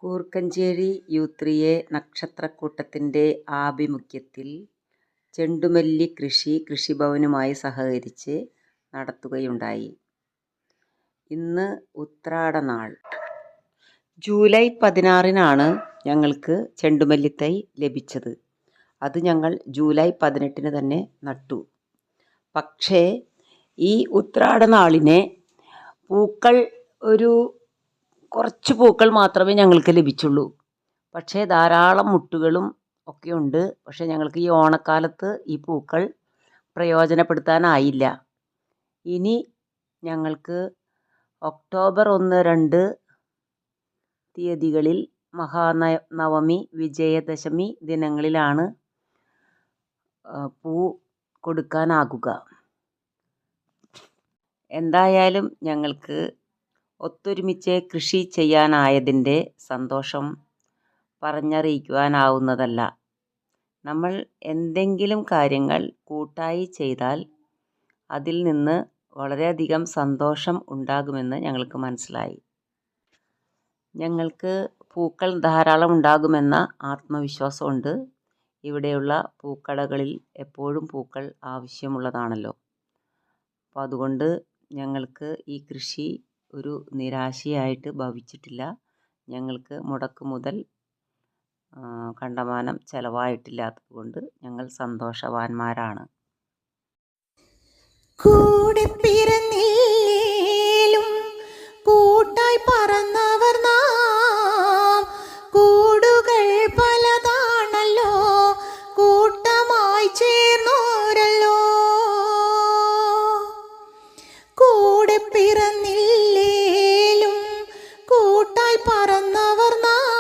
കൂർക്കഞ്ചേരി യു3A നക്ഷത്രക്കൂട്ടത്തിൻ്റെ ആഭിമുഖ്യത്തിൽ ചെണ്ടുമല്ലി കൃഷി കൃഷിഭവനുമായി സഹകരിച്ച് നടത്തുകയുണ്ടായി. ഇന്ന് ഉത്രാടനാൾ. ജൂലൈ 16-നാണ് ഞങ്ങൾക്ക് ചെണ്ടുമല്ലിത്തൈ ലഭിച്ചത്. അത് ഞങ്ങൾ ജൂലൈ 18-ന് തന്നെ നട്ടു. പക്ഷേ ഈ ഉത്രാടനാളിനെ പൂക്കൾ കുറച്ച് പൂക്കൾ മാത്രമേ ഞങ്ങൾക്ക് ലഭിച്ചുള്ളൂ. പക്ഷേ ധാരാളം മുട്ടുകളും ഒക്കെയുണ്ട്. പക്ഷേ ഞങ്ങൾക്ക് ഈ ഓണക്കാലത്ത് ഈ പൂക്കൾ പ്രയോജനപ്പെടുത്താനായില്ല. ഇനി ഞങ്ങൾക്ക് ഒക്ടോബർ 1, 2 തീയതികളിൽ മഹാനവമി, വിജയദശമി ദിനങ്ങളിലാണ് പൂ കൊടുക്കാനാകുക. എന്തായാലും ഞങ്ങൾക്ക് ഒത്തൊരുമിച്ച് കൃഷി ചെയ്യാനായതിൻ്റെ സന്തോഷം പറഞ്ഞറിയിക്കുവാനാവുന്നതല്ല. നമ്മൾ എന്തെങ്കിലും കാര്യങ്ങൾ കൂട്ടായി ചെയ്താൽ അതിൽ നിന്ന് വളരെയധികം സന്തോഷം ഉണ്ടാകുമെന്ന് ഞങ്ങൾക്ക് മനസ്സിലായി. ഞങ്ങൾക്ക് പൂക്കൾ ധാരാളം ഉണ്ടാകുമെന്ന ആത്മവിശ്വാസമുണ്ട്. ഇവിടെയുള്ള പൂക്കടകളിൽ എപ്പോഴും പൂക്കൾ ആവശ്യമുള്ളതാണല്ലോ. അപ്പോൾ അതുകൊണ്ട് ഞങ്ങൾക്ക് ഈ കൃഷി ഒരു നിരാശയായിട്ട് ഭവിച്ചിട്ടില്ല. ഞങ്ങൾക്ക് മുടക്കുമുതൽ കണ്ടമാനം ചെലവായിട്ടില്ലാത്തത് കൊണ്ട് ഞങ്ങൾ സന്തോഷവാന്മാരാണ്. കൂടെ പിറന്നില്ലേലും കൂട്ടായി പറന്നവർ നാം, കൂടുകൾ പലതാണല്ലോ കൂട്ടമായി ചേർന്നോരല്ലോ. കൂടെ പിറന്നില്ലേലും കൂട്ടായി പറന്നവർ നാം,